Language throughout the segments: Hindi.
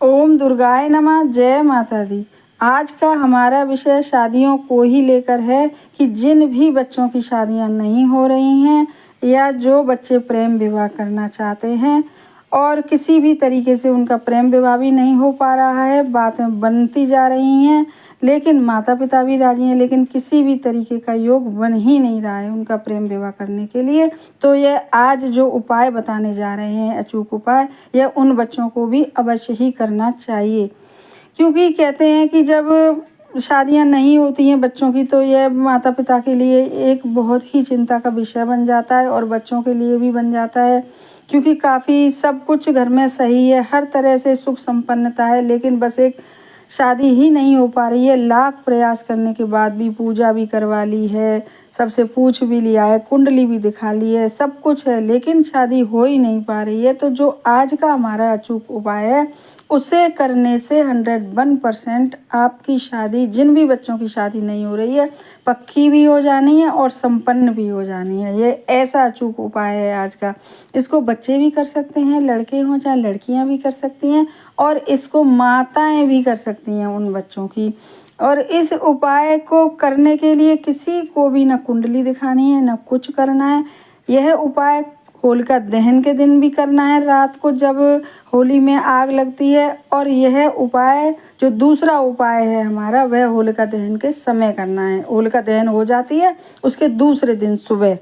ओम दुर्गाय नमः। जय माता दी। आज का हमारा विषय शादियों को ही लेकर है कि जिन भी बच्चों की शादियां नहीं हो रही हैं या जो बच्चे प्रेम विवाह करना चाहते हैं और किसी भी तरीके से उनका प्रेम विवाह भी नहीं हो पा रहा है, बातें बनती जा रही हैं लेकिन माता पिता भी राजी हैं, लेकिन किसी भी तरीके का योग बन ही नहीं रहा है उनका प्रेम विवाह करने के लिए। तो ये आज जो उपाय बताने जा रहे हैं, अचूक उपाय, यह उन बच्चों को भी अवश्य ही करना चाहिए। क्योंकि कहते हैं कि जब शादियां नहीं होती हैं बच्चों की तो यह माता पिता के लिए एक बहुत ही चिंता का विषय बन जाता है और बच्चों के लिए भी बन जाता है। क्योंकि काफ़ी सब कुछ घर में सही है, हर तरह से सुख संपन्नता है, लेकिन बस एक शादी ही नहीं हो पा रही है। लाख प्रयास करने के बाद भी पूजा भी करवा ली है, सबसे पूछ भी लिया है, कुंडली भी दिखा ली है, सब कुछ है, लेकिन शादी हो ही नहीं पा रही है। तो जो आज का हमारा अचूक उपाय है उसे करने से 101% आपकी शादी, जिन भी बच्चों की शादी नहीं हो रही है, पक्की भी हो जानी है और संपन्न भी हो जानी है। ये ऐसा अचूक उपाय है आज का। इसको बच्चे भी कर सकते हैं, लड़के हों चाहे लड़कियां भी कर सकती हैं, और इसको माताएं भी कर सकती हैं उन बच्चों की। और इस उपाय को करने के लिए किसी को भी ना कुंडली दिखानी है, ना कुछ करना है। यह उपाय होलिका दहन के दिन भी करना है, रात को जब होली में आग लगती है। और यह उपाय जो दूसरा उपाय है हमारा, वह होलिका दहन के समय करना है। होलिका दहन हो जाती है उसके दूसरे दिन सुबह।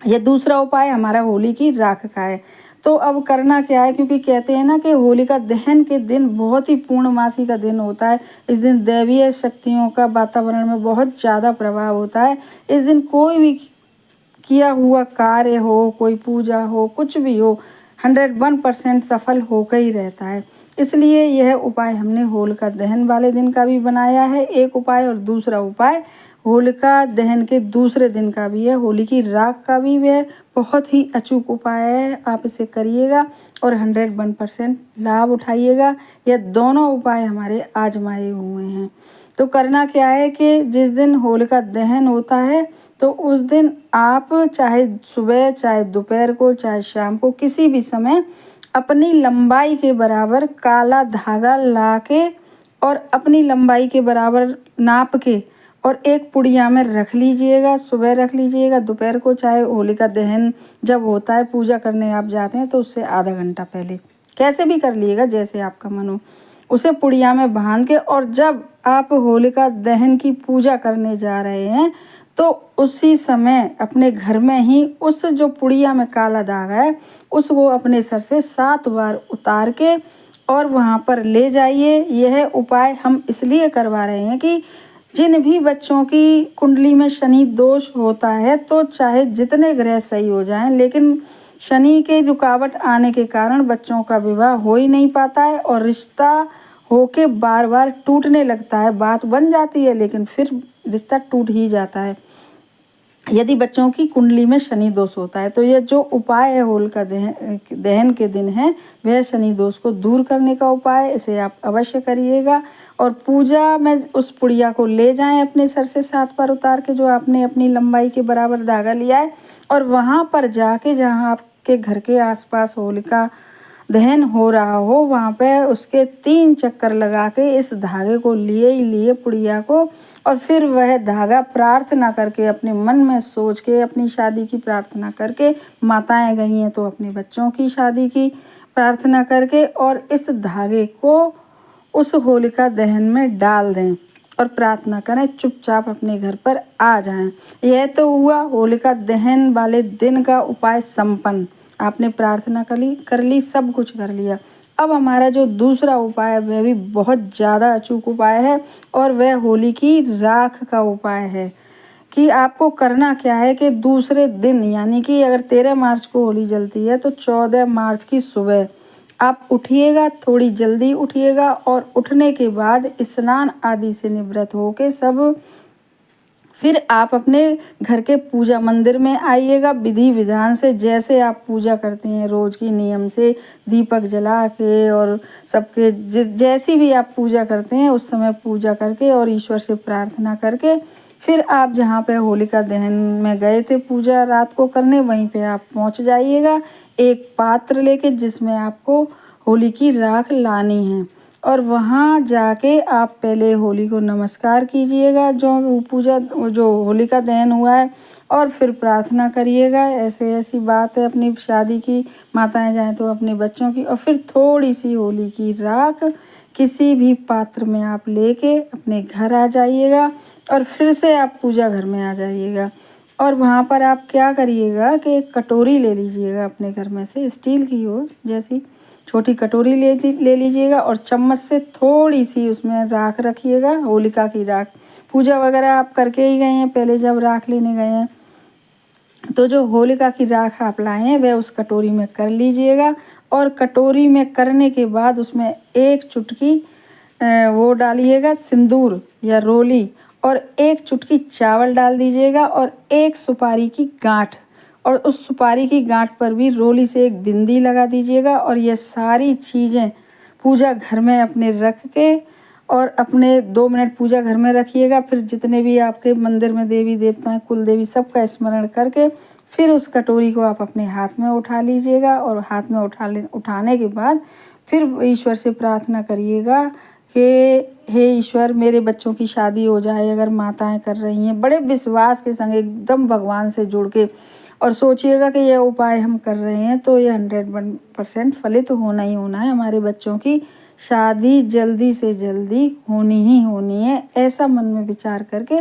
यह दूसरा उपाय हमारा होली की राख का है। तो अब करना क्या है, क्योंकि कहते हैं ना कि होलिका दहन के दिन बहुत ही पूर्णमासी का दिन होता है। इस दिन दैवीय शक्तियों का वातावरण में बहुत ज़्यादा प्रभाव होता है। इस दिन कोई भी किया हुआ कार्य हो, कोई पूजा हो, कुछ भी हो, 101% सफल होकर ही रहता है। इसलिए यह उपाय हमने होलिका दहन वाले दिन का भी बनाया है एक उपाय, और दूसरा उपाय होलिका दहन के दूसरे दिन का भी है, होली की राख का भी है। बहुत ही अचूक उपाय है, आप इसे करिएगा और 101% लाभ उठाइएगा। यह दोनों उपाय हमारे आजमाए हुए हैं। तो करना क्या है कि जिस दिन होलिका दहन होता है तो उस दिन आप चाहे सुबह, चाहे दोपहर को, चाहे शाम को, किसी भी समय अपनी लंबाई के बराबर काला धागा ला के और अपनी लंबाई के बराबर नाप के और एक पुड़िया में रख लीजिएगा। सुबह रख लीजिएगा, दोपहर को, चाहे होलिका दहन जब होता है, पूजा करने आप जाते हैं तो उससे आधा घंटा पहले, कैसे भी कर लीजिएगा जैसे आपका मन हो, उसे पुड़िया में बांध के, और जब आप होलिका दहन की पूजा करने जा रहे हैं तो उसी समय अपने घर में ही उस जो पुड़िया में काला धागा है उसको अपने सर से 7 बार उतार के और वहाँ पर ले जाइए। यह उपाय हम इसलिए करवा रहे हैं कि जिन भी बच्चों की कुंडली में शनि दोष होता है, तो चाहे जितने ग्रह सही हो जाएं, लेकिन शनि के रुकावट आने के कारण बच्चों का विवाह हो ही नहीं पाता है और रिश्ता होके बार बार टूटने लगता है। बात बन जाती है लेकिन फिर रिश्ता टूट ही जाता है यदि बच्चों की कुंडली में शनि दोष होता है। तो यह जो उपाय है होलिका दहन के दिन है, वह शनि दोष को दूर करने का उपाय है। इसे आप अवश्य करिएगा और पूजा में उस पुड़िया को ले जाएं अपने सर से 7 बार उतार के, जो आपने अपनी लंबाई के बराबर धागा लिया है, और वहाँ पर जाके जहाँ आपके घर के आसपास होलिका दहन हो रहा हो वहाँ पे उसके 3 चक्कर लगा के इस धागे को लिए ही लिए पुड़िया को, और फिर वह धागा प्रार्थना करके, अपने मन में सोच के, अपनी शादी की प्रार्थना करके, माताएं गई हैं तो अपने बच्चों की शादी की प्रार्थना करके, और इस धागे को उस होलिका दहन में डाल दें और प्रार्थना करें, चुपचाप अपने घर पर आ जाएं। यह तो हुआ होलिका दहन वाले दिन का उपाय संपन्न। आपने प्रार्थना कर ली, सब कुछ कर लिया। अब हमारा जो दूसरा उपाय है वह भी बहुत ज़्यादा अचूक उपाय है, और वह होली की राख का उपाय है। कि आपको करना क्या है कि दूसरे दिन, यानी कि अगर 13 मार्च को होली जलती है तो 14 मार्च की सुबह आप उठिएगा, थोड़ी जल्दी उठिएगा, और उठने के बाद स्नान आदि से निवृत्त होके सब फिर आप अपने घर के पूजा मंदिर में आइएगा। विधि विधान से जैसे आप पूजा करते हैं रोज की नियम से, दीपक जला के और सबके जैसी भी आप पूजा करते हैं उस समय पूजा करके और ईश्वर से प्रार्थना करके, फिर आप जहाँ पे होलिका दहन में गए थे पूजा रात को करने, वहीं पे आप पहुँच जाइएगा एक पात्र लेके जिसमें आपको होली की राख लानी है। और वहाँ जाके आप पहले होली को नमस्कार कीजिएगा, जो पूजा जो होलिका दहन हुआ है, और फिर प्रार्थना करिएगा। ऐसे ऐसी बात है अपनी शादी की, माताएं जाएं तो अपने बच्चों की। और फिर थोड़ी सी होली की राख किसी भी पात्र में आप लेके अपने घर आ जाइएगा, और फिर से आप पूजा घर में आ जाइएगा। और वहाँ पर आप क्या करिएगा कि एक कटोरी ले लीजिएगा अपने घर में से, स्टील की हो जैसी छोटी कटोरी ले लीजिएगा, और चम्मच से थोड़ी सी उसमें राख रखिएगा, होलिका की राख। पूजा वगैरह आप करके ही गए हैं, पहले जब राख लेने गए हैं तो जो होलिका की राख आप लाए हैं वह उस कटोरी में कर लीजिएगा। और कटोरी में करने के बाद उसमें एक चुटकी वो डालिएगा सिंदूर या रोली, और एक चुटकी चावल डाल दीजिएगा, और एक सुपारी की गांठ, और उस सुपारी की गांठ पर भी रोली से एक बिंदी लगा दीजिएगा। और ये सारी चीज़ें पूजा घर में अपने रख के, और अपने 2 मिनट पूजा घर में रखिएगा। फिर जितने भी आपके मंदिर में देवी देवता हैं, कुल देवी, सबका स्मरण करके फिर उस कटोरी को आप अपने हाथ में उठा लीजिएगा। और हाथ में उठाने के बाद फिर ईश्वर से प्रार्थना करिएगा कि हे ईश्वर, मेरे बच्चों की शादी हो जाए। अगर माताएं कर रही हैं बड़े विश्वास के संग, एकदम भगवान से जुड़ के, और सोचिएगा कि यह उपाय हम कर रहे हैं तो ये 100% फलित होना ही होना है। हमारे बच्चों की शादी जल्दी से जल्दी होनी ही होनी है। ऐसा मन में विचार करके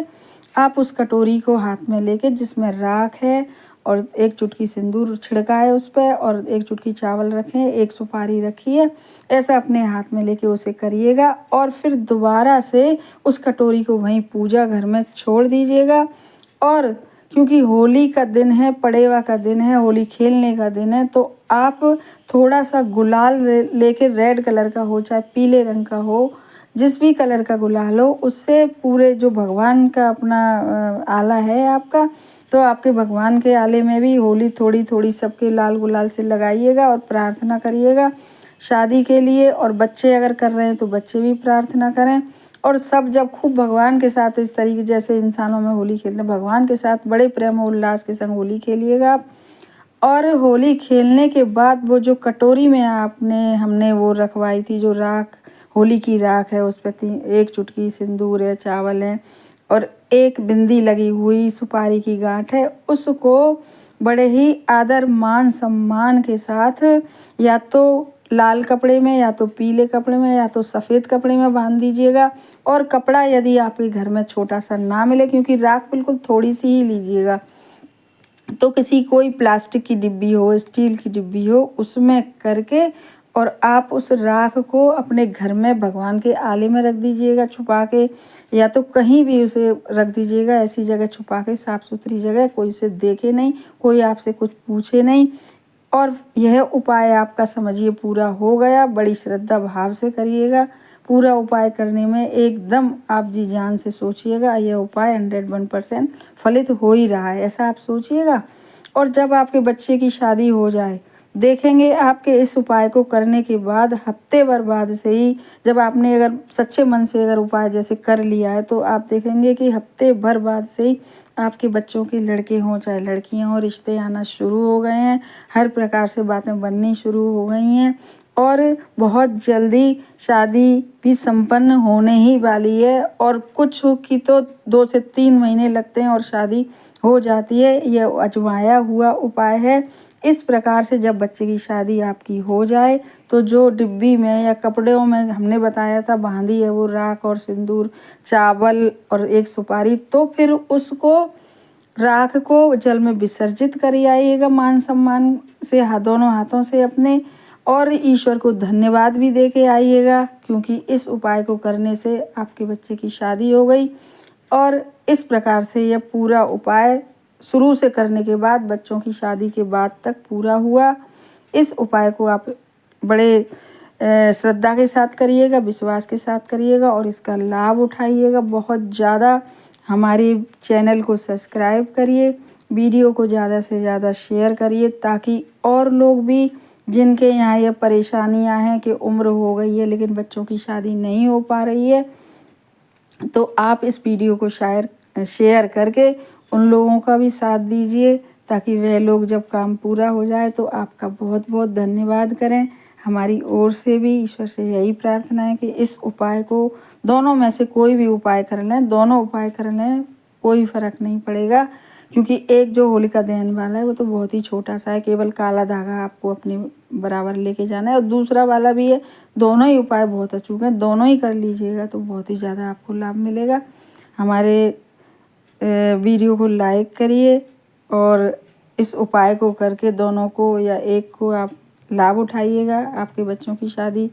आप उस कटोरी को हाथ में लेके, जिसमें राख है और एक चुटकी सिंदूर छिड़का है उस पर, और एक चुटकी चावल रखें, एक सुपारी रखी है, ऐसा अपने हाथ में लेके उसे करिएगा। और फिर दोबारा से उस कटोरी को वहीं पूजा घर में छोड़ दीजिएगा। और क्योंकि होली का दिन है, पड़ेवा का दिन है, होली खेलने का दिन है, तो आप थोड़ा सा गुलाल लेके, रेड कलर का हो चाहे पीले रंग का हो, जिस भी कलर का गुलाल हो, उससे पूरे जो भगवान का अपना आला है आपका, तो आपके भगवान के आले में भी होली थोड़ी थोड़ी सबके लाल गुलाल से लगाइएगा, और प्रार्थना करिएगा शादी के लिए। और बच्चे अगर कर रहे हैं तो बच्चे भी प्रार्थना करें। और सब जब खूब भगवान के साथ, इस तरीके जैसे इंसानों में होली खेलते हैं, भगवान के साथ बड़े प्रेम और उल्लास के संग होली खेलिएगा आप। और होली खेलने के बाद वो जो कटोरी में हमने वो रखवाई थी, जो राख, होली की राख है, उस पर एक चुटकी सिंदूर है, चावल है, और एक बिंदी लगी हुई सुपारी की गांठ है, उसको बड़े ही आदर मान सम्मान के साथ, या तो लाल कपड़े में, या तो पीले कपड़े में, या तो सफ़ेद कपड़े में बांध दीजिएगा। और कपड़ा यदि आपके घर में छोटा सा ना मिले, क्योंकि राख बिल्कुल थोड़ी सी ही लीजिएगा, तो किसी कोई प्लास्टिक की डिब्बी हो, स्टील की डिब्बी हो, उसमें करके, और आप उस राख को अपने घर में भगवान के आले में रख दीजिएगा छुपा के, या तो कहीं भी उसे रख दीजिएगा, ऐसी जगह छुपा के, साफ़ सुथरी जगह, कोई उसे देखे नहीं, कोई आपसे कुछ पूछे नहीं। और यह उपाय आपका समझिए पूरा हो गया। बड़ी श्रद्धा भाव से करिएगा। पूरा उपाय करने में एकदम आप जी जान से सोचिएगा, यह उपाय 101% फलित हो ही रहा है, ऐसा आप सोचिएगा। और जब आपके बच्चे की शादी हो जाए, देखेंगे आपके इस उपाय को करने के बाद हफ्ते भर बाद से ही, जब आपने अगर सच्चे मन से अगर उपाय जैसे कर लिया है, तो आप देखेंगे कि हफ्ते भर बाद से ही आपके बच्चों के लड़के हों चाहे लड़कियां हों, रिश्ते आना शुरू हो गए हैं, हर प्रकार से बातें बननी शुरू हो गई हैं, और बहुत जल्दी शादी भी संपन्न होने ही वाली है। और कुछ की तो 2 से 3 महीने लगते हैं और शादी हो जाती है। यह आजमाया हुआ उपाय है। इस प्रकार से जब बच्चे की शादी आपकी हो जाए, तो जो डिब्बी में या कपड़ों में हमने बताया था बांधी है, वो राख और सिंदूर, चावल और एक सुपारी, तो फिर उसको, राख को जल में विसर्जित कर आइएगा मान सम्मान से, दोनों हाथों से अपने, और ईश्वर को धन्यवाद भी दे के आइएगा, क्योंकि इस उपाय को करने से आपके बच्चे की शादी हो गई। और इस प्रकार से यह पूरा उपाय शुरू से करने के बाद बच्चों की शादी के बाद तक पूरा हुआ। इस उपाय को आप बड़े श्रद्धा के साथ करिएगा, विश्वास के साथ करिएगा, और इसका लाभ उठाइएगा बहुत ज़्यादा। हमारे चैनल को सब्सक्राइब करिए, वीडियो को ज़्यादा से ज़्यादा शेयर करिए, ताकि और लोग भी, जिनके यहाँ ये परेशानियाँ हैं कि उम्र हो गई है लेकिन बच्चों की शादी नहीं हो पा रही है, तो आप इस वीडियो को शेयर करके उन लोगों का भी साथ दीजिए, ताकि वह लोग जब काम पूरा हो जाए तो आपका बहुत बहुत धन्यवाद करें। हमारी ओर से भी ईश्वर से यही प्रार्थना है कि इस उपाय को दोनों में से कोई भी उपाय कर लें, दोनों उपाय कर लें, कोई फ़र्क नहीं पड़ेगा। क्योंकि एक जो होलिका दहन वाला है वो तो बहुत ही छोटा सा है, केवल काला धागा आपको अपने बराबर लेके जाना है, और दूसरा वाला भी है। दोनों ही उपाय बहुत अचूक हैं, दोनों ही कर लीजिएगा तो बहुत ही ज़्यादा आपको लाभ मिलेगा। हमारे वीडियो को लाइक करिए और इस उपाय को करके दोनों को या एक को आप लाभ उठाइएगा। आपके बच्चों की शादी